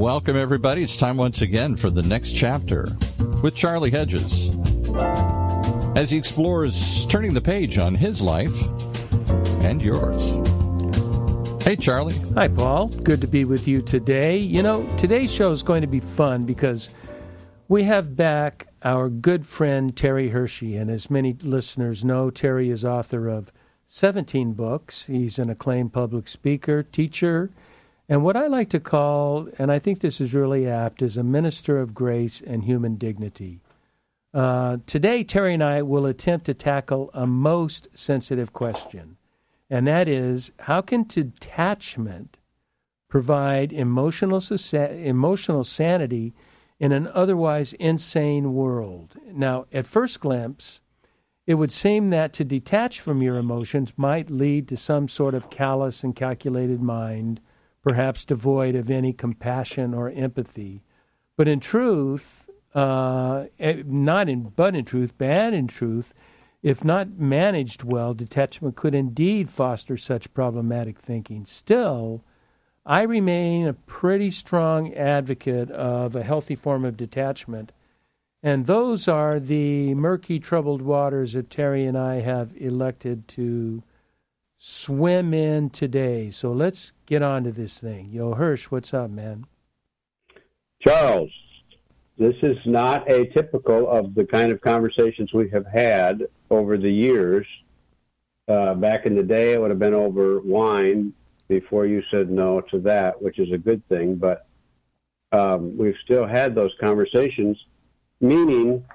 Welcome, everybody. It's time once again for the next chapter with Charlie Hedges as he explores turning the page on his life and yours. Hey, Charlie. Hi, Paul. Good to be with you today. You know, today's show is going to be fun because we have back our good friend Terry Hershey. And as many listeners know, Terry is author of 17 books. He's an acclaimed public speaker, teacher, and what I like to call, and I think this is really apt, is a minister of grace and human dignity. Today, Terry and I will attempt to tackle a most sensitive question, and that is, how can detachment provide emotional sanity in an otherwise insane world? Now, at first glimpse, it would seem that to detach from your emotions might lead to some sort of callous and calculated mind, perhaps devoid of any compassion or empathy. But in truth, bad in truth, if not managed well, detachment could indeed foster such problematic thinking. Still, I remain a pretty strong advocate of a healthy form of detachment, and those are the murky, troubled waters that Terry and I have elected to swim in today. So let's get on to this thing. Yo, Hirsch, what's up, man? Charles, this is not atypical of the kind of conversations we have had over the years. Back in the day, it would have been over wine before you said no to that, which is a good thing. But we've still had those conversations, meaning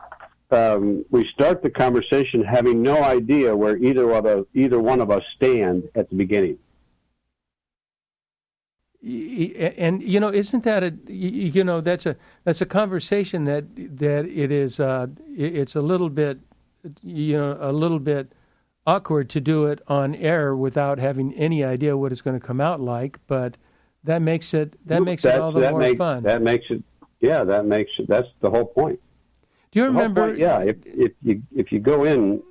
we start the conversation having no idea where either one of us stand at the beginning. And you know, isn't that that's a conversation that it is it's a little bit awkward to do it on air without having any idea what it's going to come out like, but that makes it all the more fun. That's the whole point. Do you remember? If you go in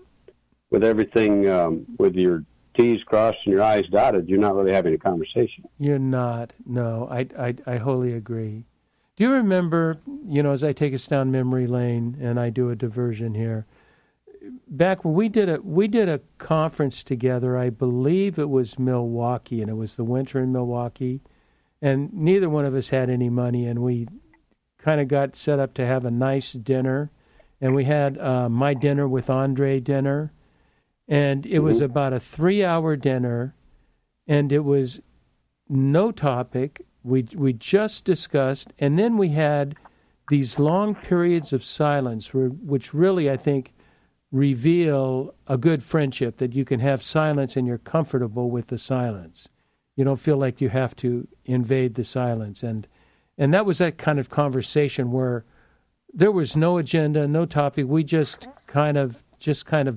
with everything with your T's crossed and your I's dotted, you're not really having a conversation. You're not. No, I wholly agree. Do you remember? You know, as I take us down memory lane and I do a diversion here, back when we did a conference together, I believe it was Milwaukee, and it was the winter in Milwaukee, and neither one of us had any money, and we kind of got set up to have a nice dinner, and we had my dinner with Andre dinner, and it was about a 3-hour dinner, and it was no topic. We just discussed, and then we had these long periods of silence, which really, I think, reveal a good friendship, that you can have silence and you're comfortable with the silence. You don't feel like you have to invade the silence, and that was that kind of conversation where there was no agenda, no topic. We just kind of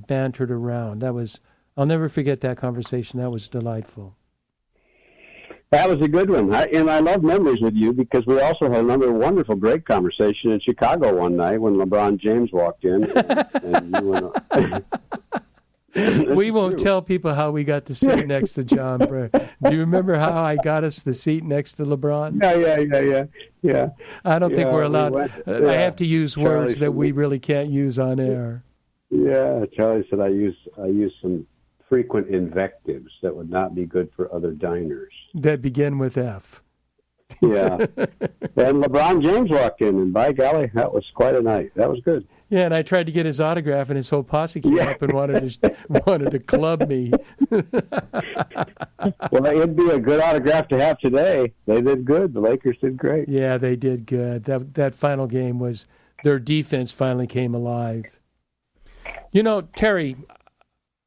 bantered around. I'll never forget that conversation. That was delightful. That was a good one. I love memories with you because we also had another wonderful, great conversation in Chicago one night when LeBron James walked in. And you went, we won't tell people how we got to sit next to John Bray. Do you remember how I got us the seat next to LeBron? Yeah. I don't think we're allowed. I have to use words that we really can't use on air. Yeah, Charlie said I use some frequent invectives that would not be good for other diners. That begin with F. Yeah. And LeBron James walked in, and by golly, that was quite a night. That was good. Yeah, and I tried to get his autograph, and his whole posse came up and wanted to club me. Well, it'd be a good autograph to have today. They did good. The Lakers did great. Yeah, they did good. That final game was, their defense finally came alive. You know, Terry,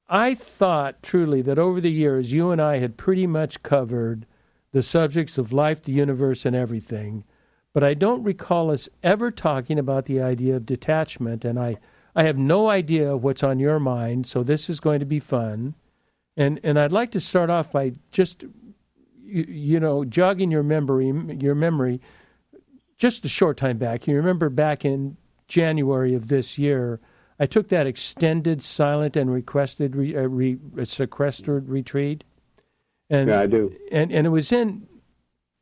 I thought truly that over the years you and I had pretty much covered the subjects of life, the universe, and everything, but I don't recall us ever talking about the idea of detachment, and I have no idea what's on your mind, so this is going to be fun. And I'd like to start off by just, jogging your memory just a short time back. You remember back in January of this year, I took that extended, silent, and sequestered retreat. And, yeah, I do. And it was in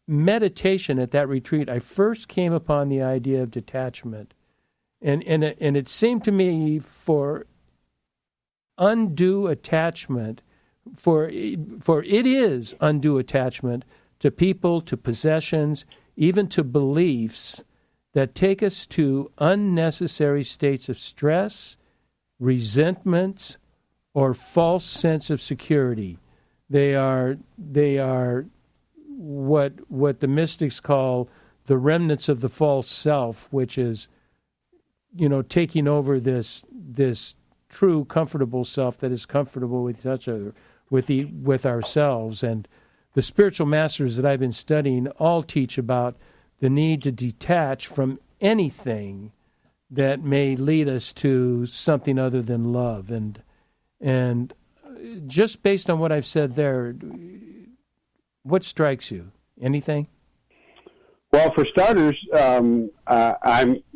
meditation at that retreat, I first came upon the idea of detachment. And it seemed to me for undue attachment, for it is undue attachment to people, to possessions, even to beliefs that take us to unnecessary states of stress, resentment, or false sense of security. They are what the mystics call the remnants of the false self, which is, taking over this true comfortable self that is comfortable with each other, with ourselves. And the spiritual masters that I've been studying all teach about the need to detach from anything that may lead us to something other than love. And just based on what I've said there, what strikes you? Anything? Well, for starters, I'm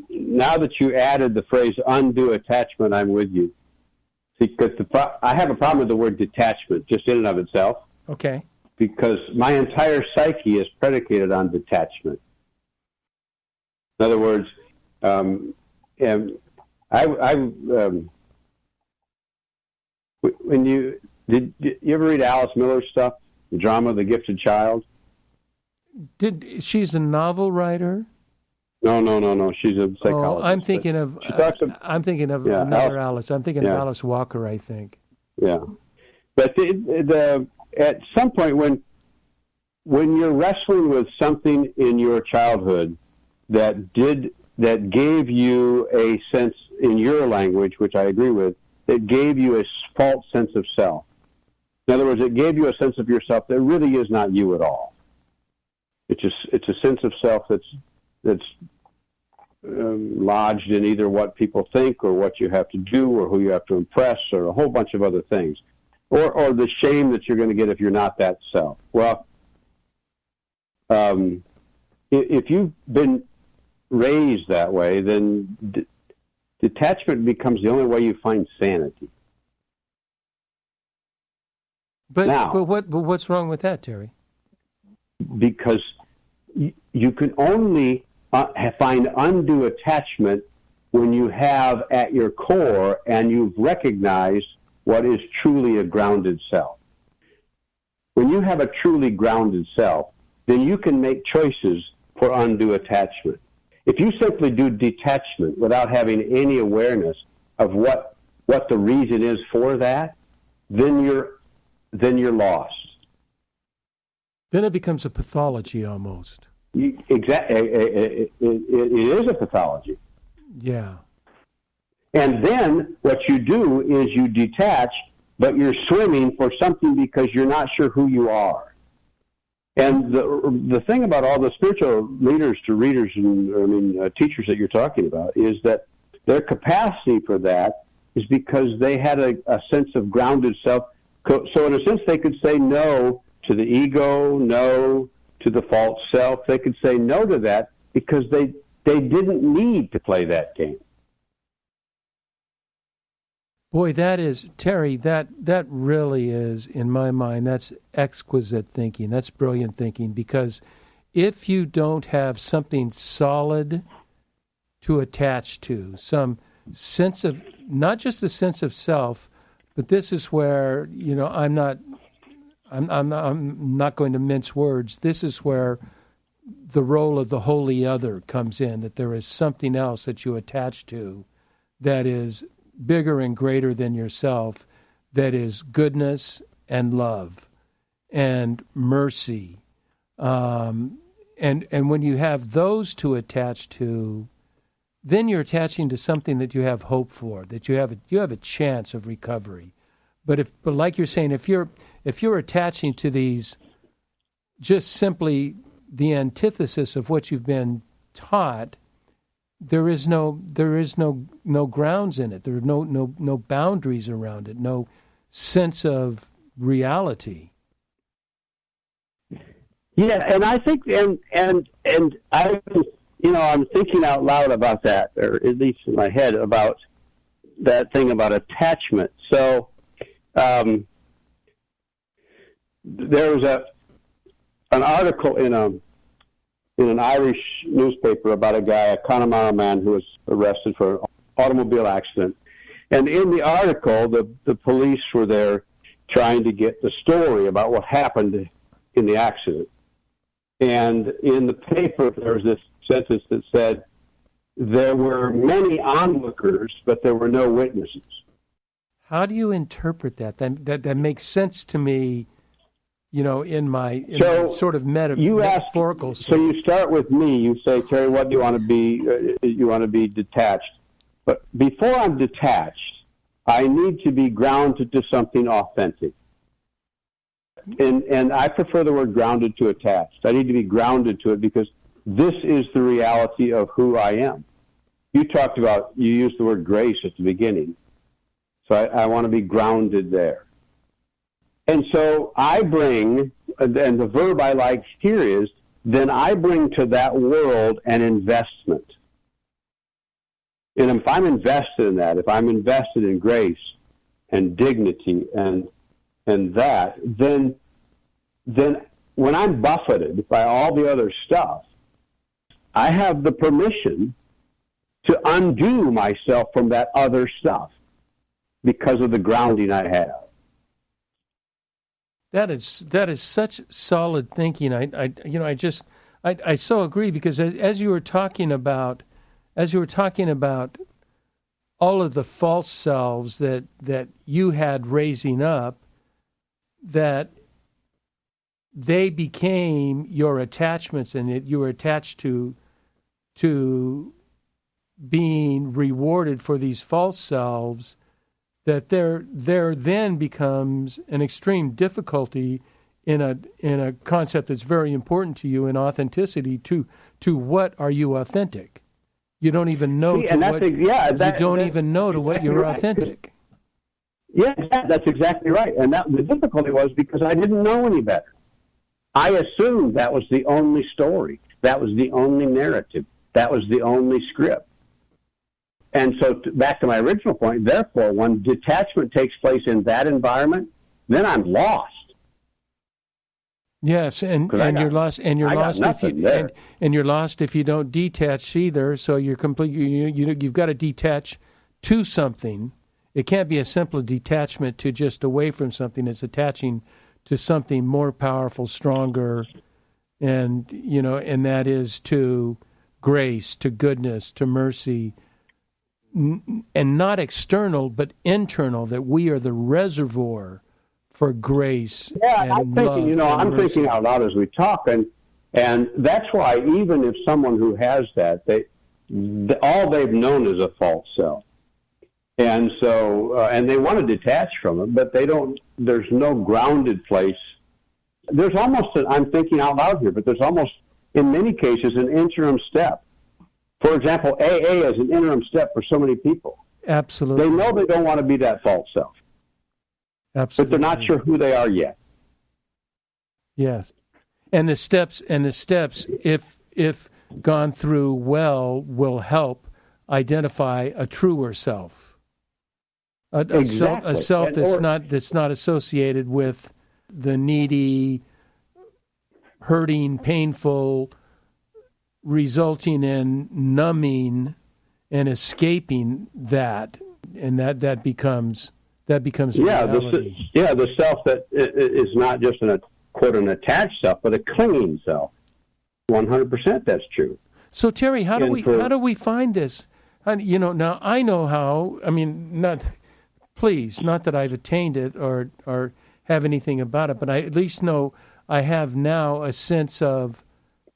now that you added the phrase undue attachment, I'm with you. Because I have a problem with the word detachment, just in and of itself. Okay. Because my entire psyche is predicated on detachment. In other words, when you ever read Alice Miller's stuff, the drama The Gifted Child? She's a novel writer? No. She's a psychologist. Oh, I'm thinking of another Alice. I'm thinking of Alice Walker, I think. Yeah, but at some point when you're wrestling with something in your childhood that gave you a sense, in your language, which I agree with, that gave you a false sense of self. In other words, it gave you a sense of yourself that really is not you at all. It's a sense of self that's lodged in either what people think or what you have to do or who you have to impress or a whole bunch of other things, or the shame that you're going to get if you're not that self. Well, if you've been raised that way, then detachment becomes the only way you find sanity. But what's wrong with that, Terry? Because you can only find undue attachment when you have at your core and you've recognized what is truly a grounded self. When you have a truly grounded self, then you can make choices for undue attachment. If you simply do detachment without having any awareness of what the reason is for that, then you're lost. Then it becomes a pathology almost. Exactly. It is a pathology. Yeah. And then what you do is you detach, but you're swimming for something because you're not sure who you are. And the thing about all the spiritual leaders to readers and teachers that you're talking about is that their capacity for that is because they had a sense of grounded self. So in a sense, they could say no to the ego, no to the false self. They could say no to that because they didn't need to play that game. Boy, that is, Terry, that really is, in my mind, that's exquisite thinking. That's brilliant thinking, because if you don't have something solid to attach to, some sense of, not just a sense of self, but this is where, I'm not going to mince words. This is where the role of the holy other comes in, that there is something else that you attach to that is bigger and greater than yourself, that is goodness and love and mercy. And when you have those to attach to, then you're attaching to something that you have hope for, that you have a chance of recovery. But like you're saying, if you're attaching to these just simply the antithesis of what you've been taught, there is no grounds in it. There are no boundaries around it. No sense of reality. Yeah, and I think and I'm thinking out loud about that, or at least in my head about that thing about attachment. So there was an article in in an Irish newspaper about a guy, a Connemara man, who was arrested for an automobile accident. And in the article, the police were there trying to get the story about what happened in the accident. And in the paper, there was this sentence that said, there were many onlookers, but there were no witnesses. How do you interpret that? That makes sense to me, in my sort of metaphorical sense. So you start with me. You say, Terry, what do you want to be? You want to be detached. But before I'm detached, I need to be grounded to something authentic. And I prefer the word grounded to attached. I need to be grounded to it because this is the reality of who I am. You used the word grace at the beginning. So I want to be grounded there. And so I bring, and the verb I like here is, then I bring to that world an investment. And if I'm invested in that, if I'm invested in grace and dignity and that, then when I'm buffeted by all the other stuff, I have the permission to undo myself from that other stuff because of the grounding I have. That is such solid thinking. I so agree, because as you were talking about all of the false selves that you had raising up, that they became your attachments, and that you were attached to being rewarded for these false selves, that there then becomes an extreme difficulty in a concept that's very important to you, in authenticity, to what are you authentic? You don't even know to what you're authentic. Yeah, that's exactly right. And the difficulty was because I didn't know any better. I assumed that was the only story. That was the only narrative. That was the only script. And so back to my original point, therefore, when detachment takes place in that environment, then I'm lost. Yes, and you're lost if you don't detach either. So you're you've got to detach to something. It can't be a simple detachment to just away from something. It's attaching to something more powerful, stronger, and that is to grace, to goodness, to mercy, and not external but internal. That we are the reservoir for grace. Yeah, and I'm thinking, love I'm mercy. thinking out loud as we talk, and that's why even if someone who has that, all they've known is a false self, and so and they want to detach from it, but they don't. There's no grounded place. There's almost I'm thinking out loud here, but there's almost in many cases an interim step. For example, AA is an interim step for so many people. Absolutely, they know they don't want to be that false self. Absolutely. But they're not sure who they are yet. Yes. And the steps, if gone through well, will help identify a truer self. A self that's not associated with the needy, hurting, painful, resulting in numbing and escaping that, and that becomes reality. The self that is not just an attached self, but a clinging self. 100% that's true. So Terry, how do we find this? Now I know how. I mean, not that I've attained it or have anything about it, but I at least know I have now a sense of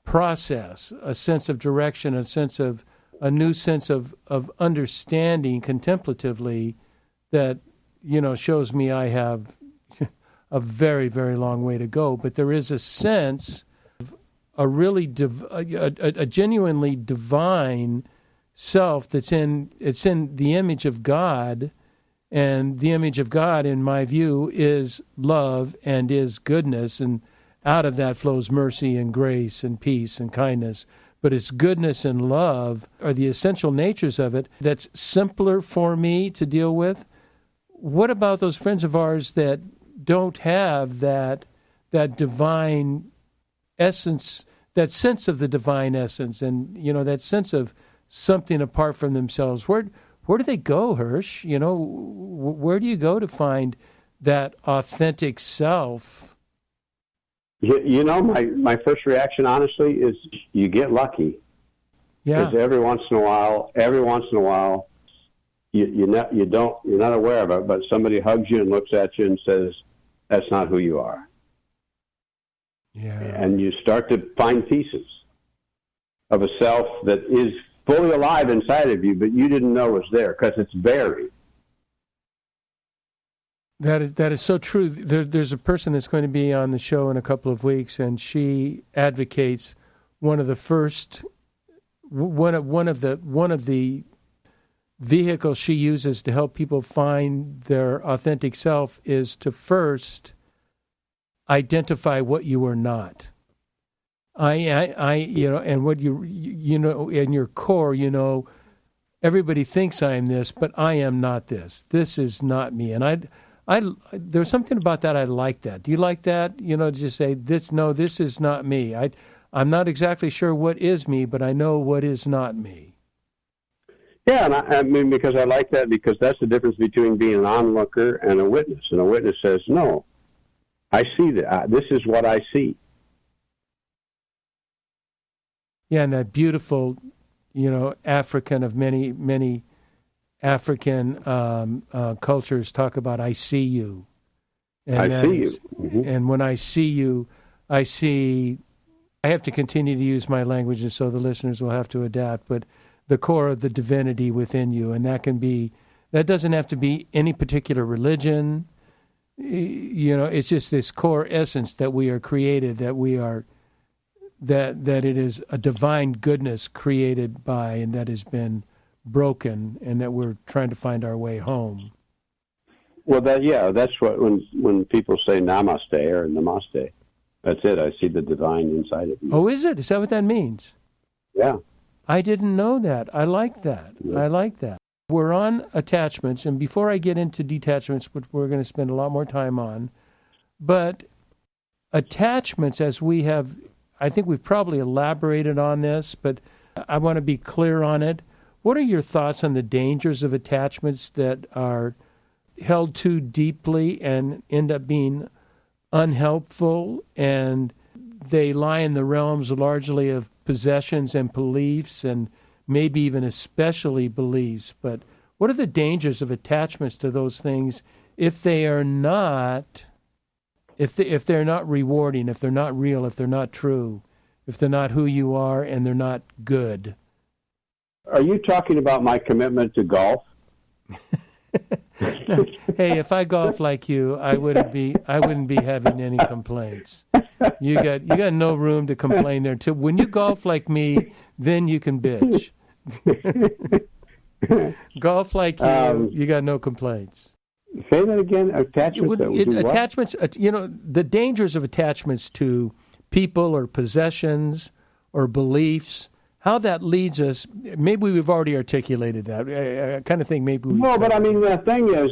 process, a sense of direction, a new sense of understanding contemplatively that shows me I have a very, very long way to go. But there is a sense of a genuinely divine self it's in the image of God, and the image of God, in my view, is love and is goodness, and out of that flows mercy and grace and peace and kindness. But it's goodness and love are the essential natures of it. That's simpler for me to deal with. What about those friends of ours that don't have that divine essence, that sense of the divine essence, and that sense of something apart from themselves. Where do they go, Hirsch? Where do you go to find that authentic self? My first reaction, honestly, is you get lucky. Yeah. Because every once in a while, you're not aware of it, but somebody hugs you and looks at you and says, "That's not who you are." Yeah. And you start to find pieces of a self that is fully alive inside of you, but you didn't know was there because it's buried. That is so true. There's a person that's going to be on the show in a couple of weeks, and she advocates one of the vehicles she uses to help people find their authentic self is to first identify what you are not. And what you in your core, everybody thinks I am this, but I am not this. This is not me. And there's something about that I like that. Do you like that? Just say this is not me. I'm not exactly sure what is me, but I know what is not me. Yeah, and I mean, because I like that, because that's the difference between being an onlooker and a witness. And a witness says, no, I see that. This is what I see. Yeah, and that beautiful, African of many, many African cultures talk about, I see you. And I see you. Mm-hmm. And when I see you, I have to continue to use my language, and so the listeners will have to adapt, but the core of the divinity within you, and that doesn't have to be any particular religion. It's just this core essence that we are created, that we are, that it is a divine goodness created by, and that has been broken, and that we're trying to find our way home. Well, that's what, when people say namaste or namaste, that's it. I see the divine inside of you. Oh, is it? Is that what that means? Yeah. I didn't know that. I like that. Yeah. I like that. We're on attachments, and before I get into detachments, which we're going to spend a lot more time on, but attachments, as we have, I think we've probably elaborated on this, but I want to be clear on it. What are your thoughts on the dangers of attachments that are held too deeply and end up being unhelpful, and they lie in the realms largely of possessions and beliefs, and maybe even especially beliefs? But what are the dangers of attachments to those things if they are not, if they're not rewarding, if they're not real, if they're not true, if they're not who you are, and they're not good? Are you talking about my commitment to golf? Hey, if I golf like you, I wouldn't be having any complaints. You got no room to complain there. Till when you golf like me, then you can bitch. Golf like you, you got no complaints. Say that again. Attachments. The dangers of attachments to people or possessions or beliefs. How that leads us, maybe we've already articulated that. I kind of think maybe we. No, but I mean, the thing is,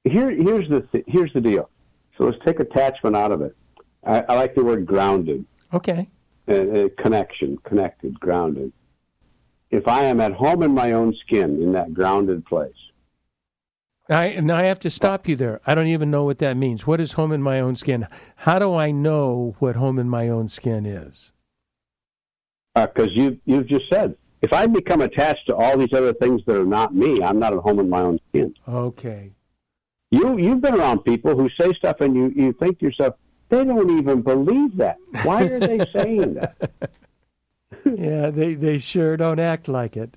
here's the deal. So let's take attachment out of it. I like the word grounded. Okay. Connection, connected, grounded. If I am at home in my own skin, in that grounded place. I have to stop you there. I don't even know what that means. What is home in my own skin? How do I know what home in my own skin is? Because you've just said, if I become attached to all these other things that are not me, I'm not at home in my own skin. Okay. You've been around people who say stuff, and you think to yourself, they don't even believe that. Why are they saying that? Yeah, they sure don't act like it.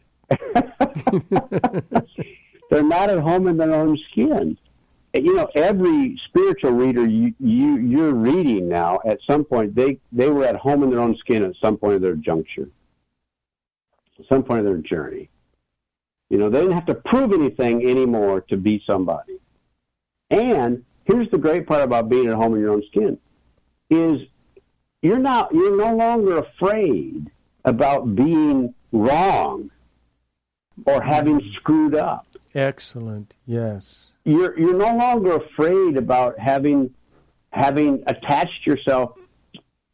They're not at home in their own skin. Every spiritual reader you're reading now, at some point, they were at home in their own skin at some point of their juncture, at some point of their journey. They didn't have to prove anything anymore to be somebody. And here's the great part about being at home in your own skin, is you're no longer afraid about being wrong or having screwed up. Excellent. Yes. You're no longer afraid about having attached yourself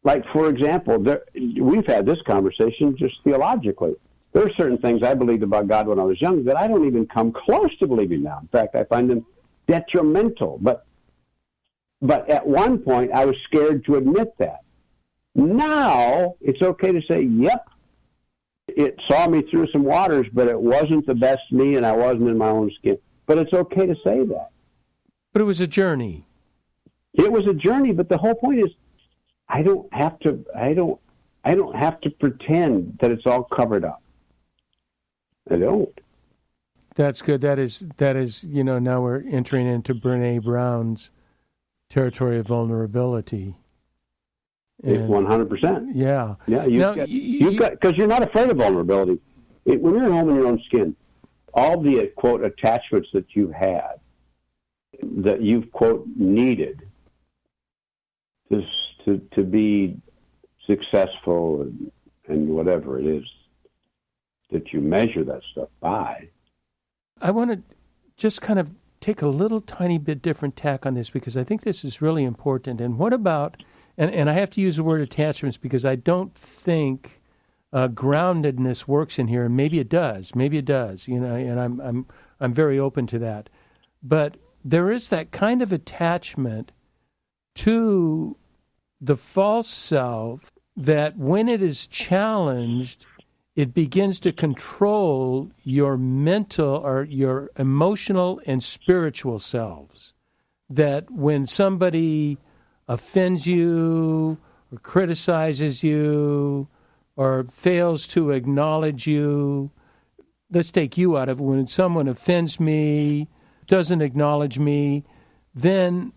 like, for example, we've had this conversation just theologically. There are certain things I believed about God when I was young that I don't even come close to believing now. In fact, I find them detrimental. But at one point, I was scared to admit that. Now, it's okay to say, yep, it saw me through some waters, but it wasn't the best me, and I wasn't in my own skin. But it's okay to say that. But it was a journey. It was a journey, but the whole point is, I don't have to pretend that it's all covered up. I don't. That's good. That is. Now we're entering into Brene Brown's territory of vulnerability. 100%. Yeah. Yeah. You've got because you're not afraid of vulnerability. When you're at home in your own skin, all the quote attachments that you had, that you've quote needed to be successful and whatever it is that you measure that stuff by. I want to just kind of take a little tiny bit different tack on this because I think this is really important. And what about, and I have to use the word attachments because I don't think groundedness works in here, and maybe it does, and I'm very open to that. But there is that kind of attachment to the false self that when it is challenged, it begins to control your mental or your emotional and spiritual selves. That when somebody offends you or criticizes you or fails to acknowledge you, let's take you out of it. When someone offends me, doesn't acknowledge me, then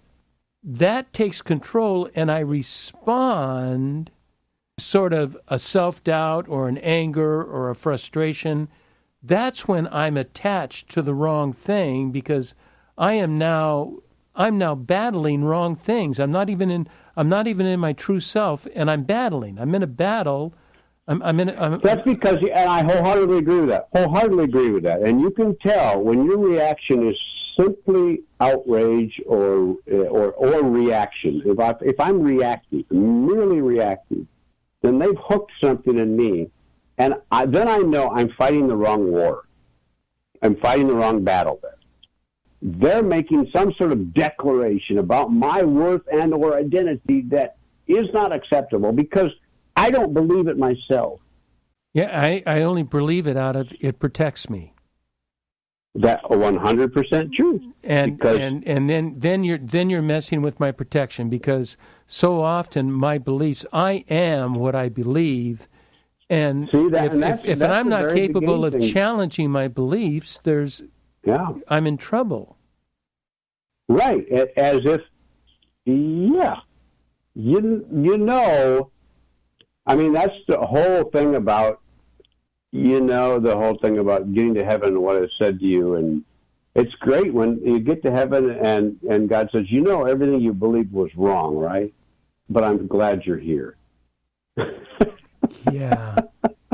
that takes control and I respond sort of a self-doubt or an anger or a frustration. That's when I'm attached to the wrong thing because I'm now battling wrong things. I'm not even in my true self, and I'm battling. I'm in a battle. That's because, and I wholeheartedly agree with that. And you can tell when your reaction is simply outrage or reaction. If I'm reacting, merely reacting, then they've hooked something in me, and then I know I'm fighting the wrong war. I'm fighting the wrong battle there. They're making some sort of declaration about my worth and or identity that is not acceptable because I don't believe it myself. Yeah, I only believe it out of it protects me. That 100% true. And then you're messing with my protection because so often my beliefs, I am what I believe, and if I'm not capable of challenging my beliefs, I'm in trouble. Right, as if, yeah, you know. I mean, that's the whole thing about, getting to heaven and what is said to you. And it's great when you get to heaven and God says, everything you believed was wrong, right? But I'm glad you're here. Yeah.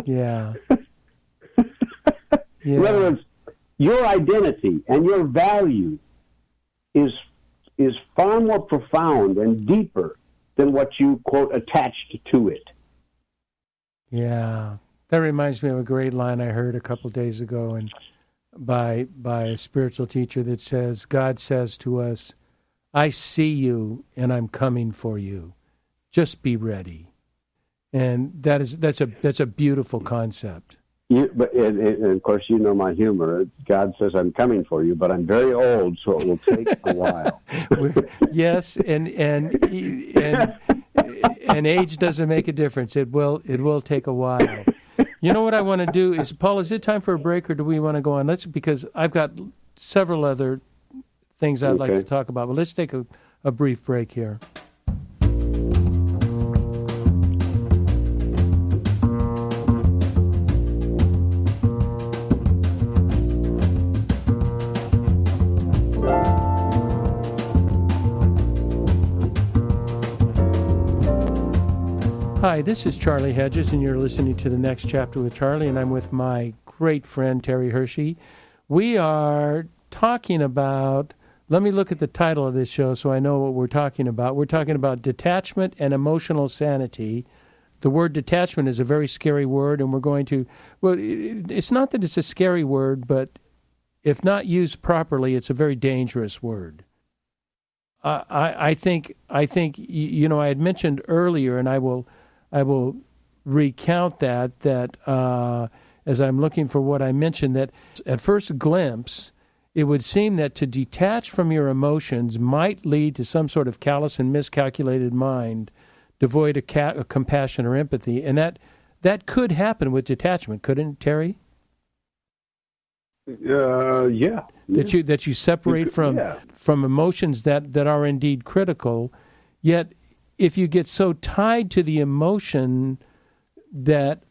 In other words, your identity and your value is far more profound and deeper than what you, quote, attached to it. Yeah, that reminds me of a great line I heard a couple days ago, and by a spiritual teacher that says, God says to us, I see you and I'm coming for you. Just be ready. And that's a beautiful concept. And of course, my humor. God says, I'm coming for you, but I'm very old, so it will take a while. Yes, and age doesn't make a difference. It will take a while. You know what I want to do is, Paul, is it time for a break or do we want to go on? Because I've got several other things I'd like to talk about, but let's take a brief break here. Hi, this is Charlie Hedges, and you're listening to The Next Chapter with Charlie, and I'm with my great friend, Terry Hershey. We are talking about let me look at the title of this show so I know what we're talking about. We're talking about detachment and emotional sanity. The word detachment is a very scary word, and we're going to, well, it's not that it's a scary word, but if not used properly, it's a very dangerous word. I think I had mentioned earlier, and I will recount that as I'm looking for what I mentioned, that at first glimpse, it would seem that to detach from your emotions might lead to some sort of callous and miscalculated mind, devoid of compassion or empathy, and that could happen with detachment, couldn't it, Terry? Yeah. That you separate from emotions that are indeed critical, yet if you get so tied to the emotion that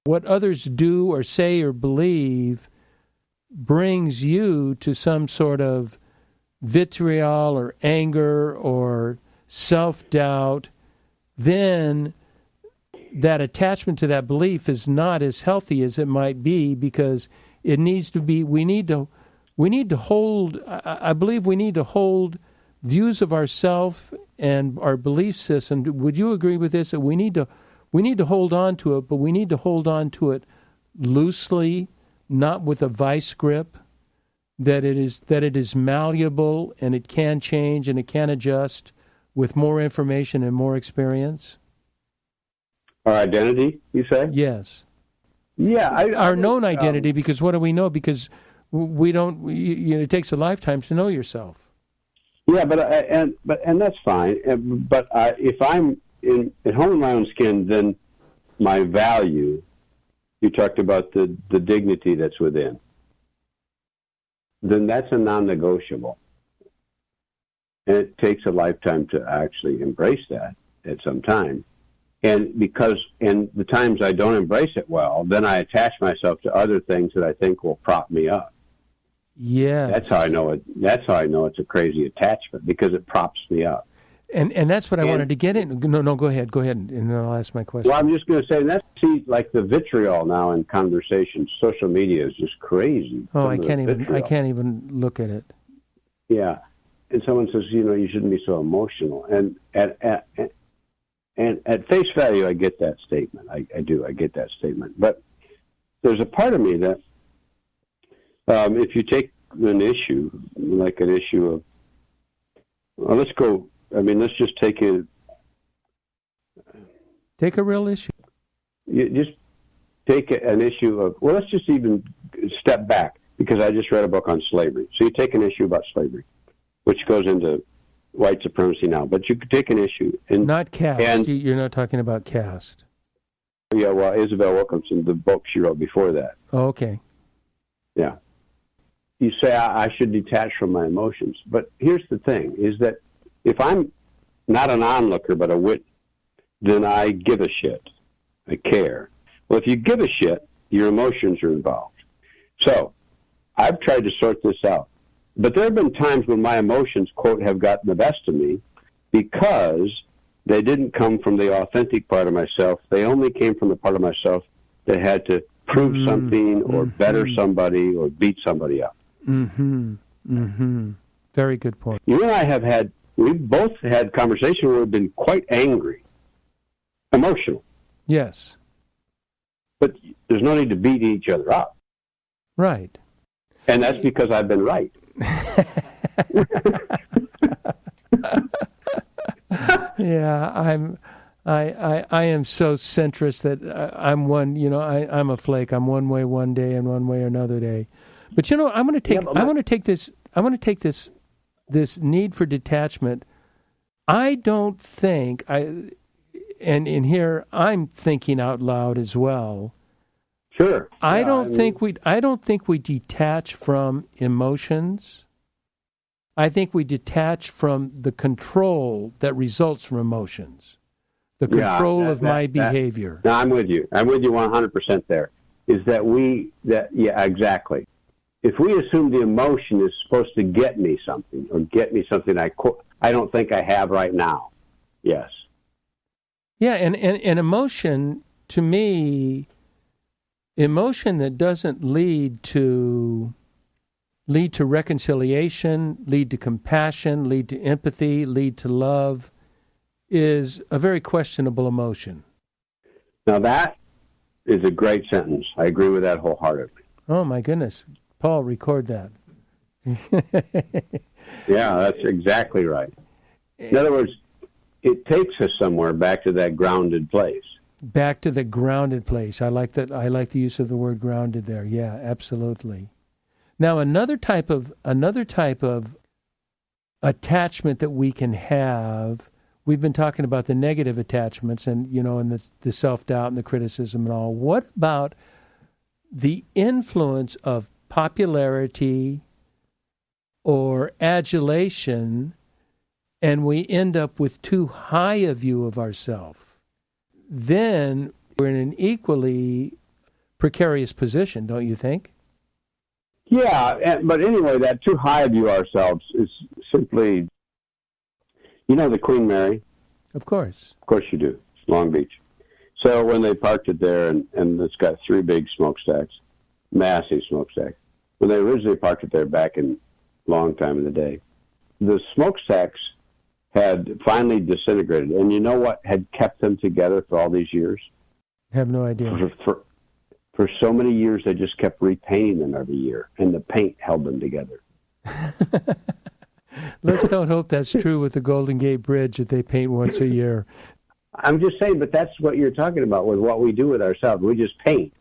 what others do or say or believe brings you to some sort of vitriol or anger or self-doubt, then that attachment to that belief is not as healthy as it might be, because it needs to be, we need to hold, I believe we need to hold views of ourself and our belief system. Would you agree with this? That we need to hold on to it, but we need to hold on to it loosely, not with a vice grip, that it is malleable and it can change and it can adjust with more information and more experience? Our identity, you say? Yes. Yeah. Our known identity, because what do we know? Because we don't, it takes a lifetime to know yourself. Yeah, but that's fine. But if I'm at home in my own skin, then my value, you talked about the dignity that's within, then that's a non-negotiable. And it takes a lifetime to actually embrace that at some time. And because in the times I don't embrace it well, then I attach myself to other things that I think will prop me up. Yeah. That's how I know it. That's how I know it's a crazy attachment, because it props me up. And that's what I wanted to get in. No, go ahead, and I'll ask my question. Well, I'm just going to say, like the vitriol now in conversations. Social media is just crazy. Oh, I can't even look at it. Yeah, and someone says, you shouldn't be so emotional. And at face value, I get that statement. I do. I get that statement. But there's a part of me that, if you take an issue, like an issue of, let's just take a real issue. You just take an issue of, let's just even step back, because I just read a book on slavery. So you take an issue about slavery, which goes into white supremacy now, but you could take an issue. Not caste. You're not talking about caste. Yeah, well, Isabel Wilkinson, the book she wrote before that. Oh, okay. Yeah. You say I should detach from my emotions. But here's the thing, is that if I'm not an onlooker but a witness, then I give a shit. I care. Well, if you give a shit, your emotions are involved. So I've tried to sort this out. But there have been times when my emotions, quote, have gotten the best of me, because they didn't come from the authentic part of myself. They only came from the part of myself that had to prove something or better somebody or beat somebody up. Very good point. You and I we've both had conversations where we've been quite angry, emotional. Yes. But there's no need to beat each other up. Right. And that's because I've been right. Yeah, I am so centrist that I'm one. I'm a flake. I'm one way one day and one way another day. But I'm going to take. I want to take this. I want to take this need for detachment. I don't think and in here I'm thinking out loud as well. Sure. I don't think we detach from emotions. I think we detach from the control that results from emotions. The control of my behavior. No, I'm with you. I'm with you 100% there. Is that exactly. If we assume the emotion is supposed to get me something, or get me something I don't think I have right now. Yes. Yeah, and emotion, to me, emotion that doesn't lead to lead to reconciliation, lead to compassion, lead to empathy, lead to love, is a very questionable emotion. Now that is a great sentence. I agree with that wholeheartedly. Oh, my goodness. Paul, record that. Yeah, that's exactly right. In other words, it takes us somewhere back to that grounded place. Back to the grounded place. I like that. I like the use of the word grounded there. Yeah, absolutely. Now, another type of attachment that we can have. We've been talking about the negative attachments, and and the self-doubt and the criticism and all. What about the influence of popularity or adulation, and we end up with too high a view of ourselves? Then we're in an equally precarious position, don't you think? Yeah, but anyway, that too high a view of ourselves is simply, the Queen Mary? Of course. Of course you do. It's Long Beach. So when they parked it there, and it's got 3 big smokestacks, massive smokestacks. When they originally parked it there back in long time in the day, the smokestacks had finally disintegrated. And you know what had kept them together for all these years? I have no idea. For so many years, they just kept repainting them every year, and the paint held them together. Let's don't hope that's true with the Golden Gate Bridge that they paint once a year. I'm just saying, but that's what you're talking about with what we do with ourselves. We just paint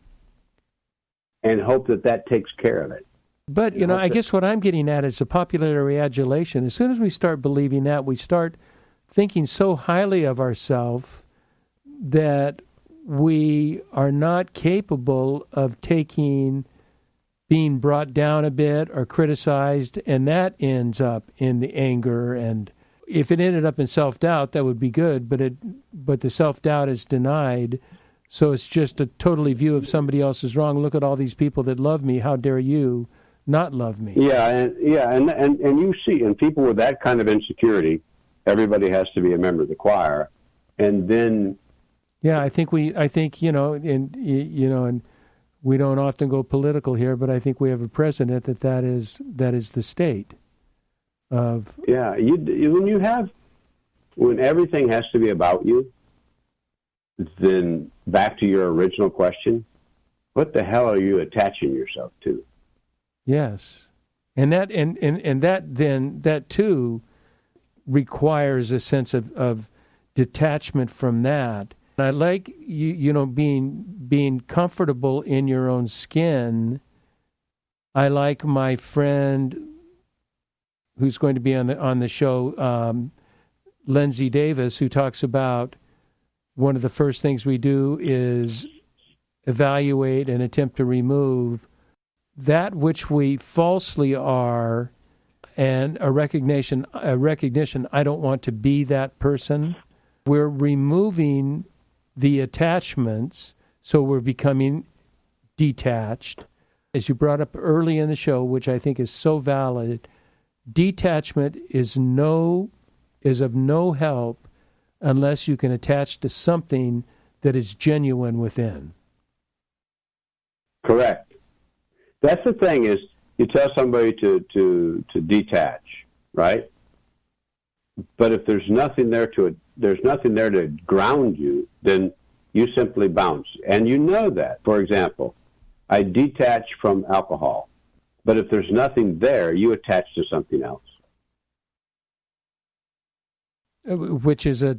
and hope that takes care of it. But, I guess what I'm getting at is the popularity adulation. As soon as we start believing that, we start thinking so highly of ourselves that we are not capable of being brought down a bit or criticized, and that ends up in the anger. And if it ended up in self-doubt, that would be good, but the self-doubt is denied, so it's just a totally view of somebody else is wrong. Look at all these people that love me. How dare you not love me? And you see, and people with that kind of insecurity, everybody has to be a member of the choir, and then. Yeah, I think and we don't often go political here, but I think we have a precedent that is the state of. Yeah, when everything has to be about you, then back to your original question, what the hell are you attaching yourself to? Yes, and that too requires a sense of detachment from that. I like being comfortable in your own skin. I like my friend who's going to be on the show, Lindsay Davis, who talks about one of the first things we do is evaluate and attempt to remove that which we falsely are, and a recognition. I don't want to be that person. We're removing the attachments, so we're becoming detached. As you brought up early in the show, which I think is so valid, detachment is of no help unless you can attach to something that is genuine within. Correct. That's the thing, is you tell somebody to detach, right? But if there's nothing there to ground you, then you simply bounce. And you know that. For example, I detach from alcohol, but if there's nothing there, you attach to something else. Which is a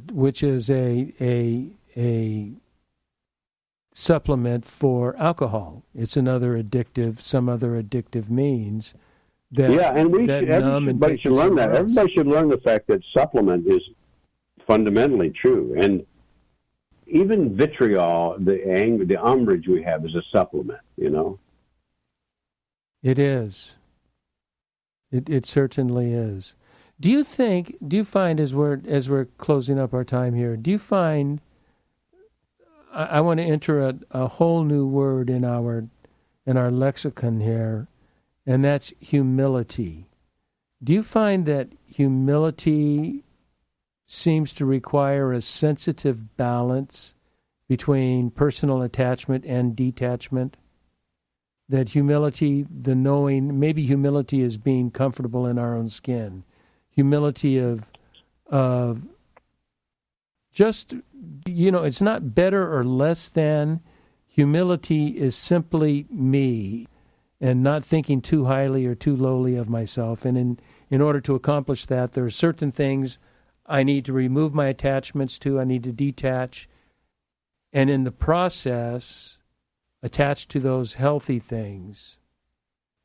supplement for alcohol. It's some other addictive means. Everybody should learn that. Everybody should learn the fact that supplement is fundamentally true. And even vitriol, the anger, the umbrage we have, is a supplement, It is. It certainly is. Do you find as we're closing up our time here, do you find, I want to enter a whole new word in our lexicon here, and that's humility. Do you find that humility seems to require a sensitive balance between personal attachment and detachment? that humility, the knowing, maybe humility is being comfortable in our own skin. Humility of just, it's not better or less than. Humility is simply me and not thinking too highly or too lowly of myself. And in order to accomplish that, there are certain things I need to remove my attachments to, I need to detach, and in the process, attach to those healthy things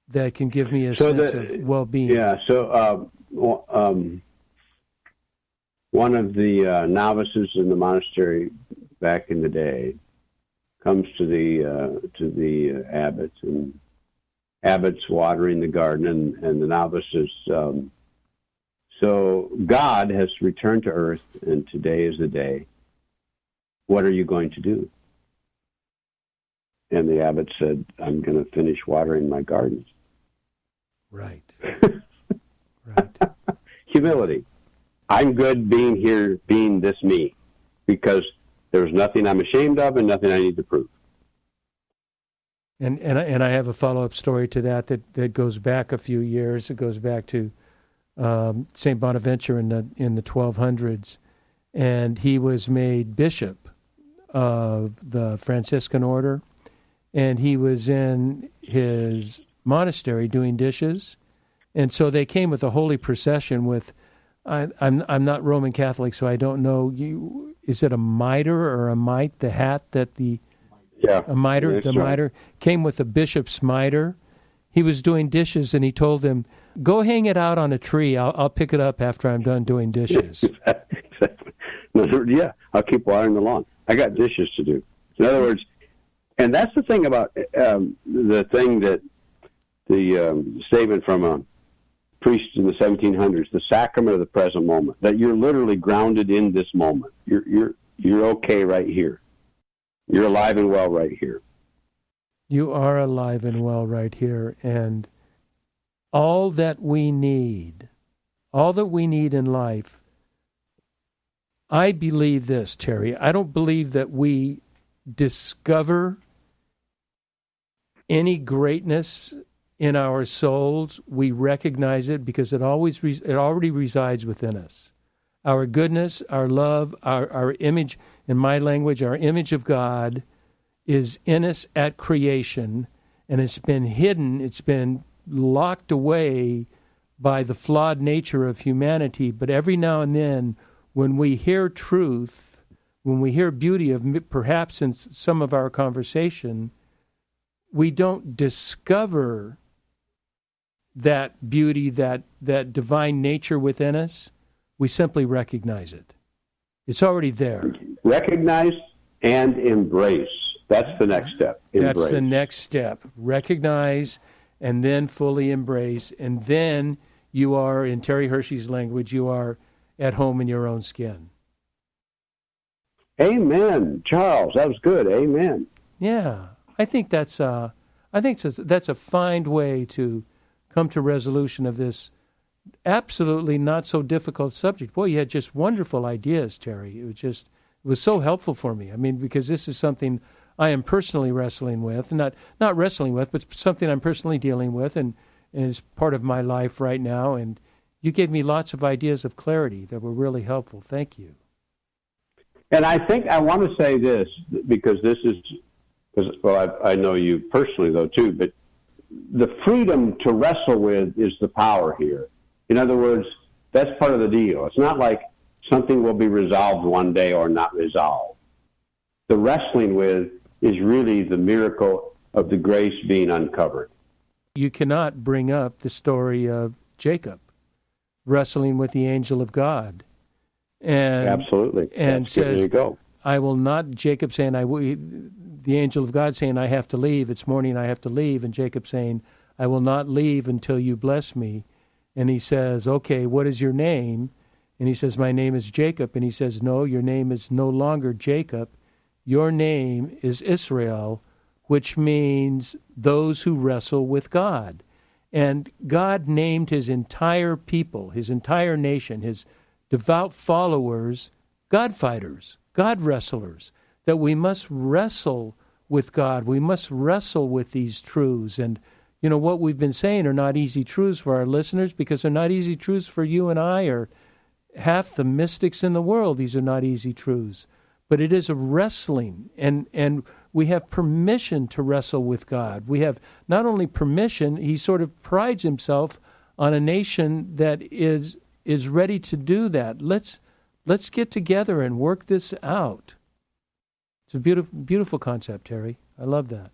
that can give me a sense of well-being. Yeah, so one of the novices in the monastery back in the day comes to the abbots, and abbots watering the garden, and the novice is, so God has returned to earth, and today is the day. What are you going to do? And the abbot said, I'm going to finish watering my gardens. Right. Right. Humility. I'm good being here, being this me, because there's nothing I'm ashamed of and nothing I need to prove. And I have a follow-up story to that goes back a few years. It goes back to St. Bonaventure in the 1200s, and he was made bishop of the Franciscan order, and he was in his monastery doing dishes, and so they came with a holy procession with. I'm not Roman Catholic, so I don't know. Is it a mitre or a mite? The hat that a mitre. The mitre came with a bishop's mitre. He was doing dishes, and he told him, "Go hang it out on a tree. I'll pick it up after I'm done doing dishes." Exactly. Yeah, I'll keep watering the lawn. I got dishes to do. In other words, and that's the thing about the thing that the statement from a priest in the 1700s, the sacrament of the present moment, that you're literally grounded in this moment. You're okay right here. You're alive and well right here. You are alive and well right here, and all that we need in life, I believe this, Terry. I don't believe that we discover any greatness in our souls. We recognize it because it already resides within us. Our goodness, our love, our image, in my language, our image of God is in us at creation, and it's been hidden, it's been locked away by the flawed nature of humanity. But every now and then, when we hear truth, when we hear beauty, of perhaps in some of our conversation, we don't discover that beauty, that divine nature within us. We simply recognize it. It's already there. Recognize and embrace. That's the next step. Embrace. That's the next step. Recognize and then fully embrace. And then you are, in Terry Hershey's language, you are at home in your own skin. Amen. Charles, that was good. Amen. Yeah. I think that's a fine way to come to resolution of this absolutely not so difficult subject. Boy, you had just wonderful ideas, Terry. It was so helpful for me. I mean, because this is something I am personally wrestling with, not wrestling with, but something I'm personally dealing with, and is part of my life right now. And you gave me lots of ideas of clarity that were really helpful. Thank you. And I think I want to say this, because I know you personally, though, too, but the freedom to wrestle with is the power here. In other words, that's part of the deal. It's not like something will be resolved one day or not resolved. The wrestling with is really the miracle of the grace being uncovered. You cannot bring up the story of Jacob wrestling with the angel of God. And absolutely. And says, there you go. I will not, Jacob saying, the angel of God saying, I have to leave. It's morning, I have to leave. And Jacob saying, I will not leave until you bless me. And he says, okay, what is your name? And he says, my name is Jacob. And he says, no, your name is no longer Jacob. Your name is Israel, which means those who wrestle with God. And God named his entire people, his entire nation, his devout followers, God fighters, God wrestlers, that we must wrestle with God. We must wrestle with these truths. And, what we've been saying are not easy truths for our listeners, because they're not easy truths for you and I or half the mystics in the world. These are not easy truths. But it is a wrestling, and we have permission to wrestle with God. We have not only permission, he sort of prides himself on a nation that is ready to do that. Let's get together and work this out. It's a beautiful concept, Terry. I love that.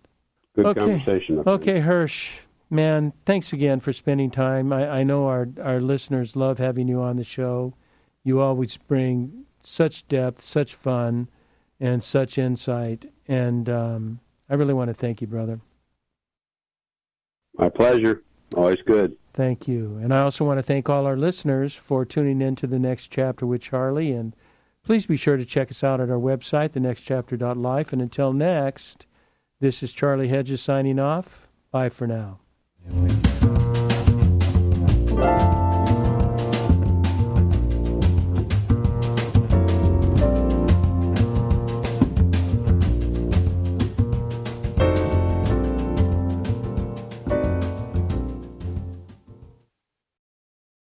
Good conversation. Okay, Hersh, man, thanks again for spending time. I know our listeners love having you on the show. You always bring such depth, such fun, and such insight. And I really want to thank you, brother. My pleasure. Always good. Thank you. And I also want to thank all our listeners for tuning in to The Next Chapter with Charlie. And please be sure to check us out at our website, thenextchapter.life. And until next, this is Charlie Hedges signing off. Bye for now.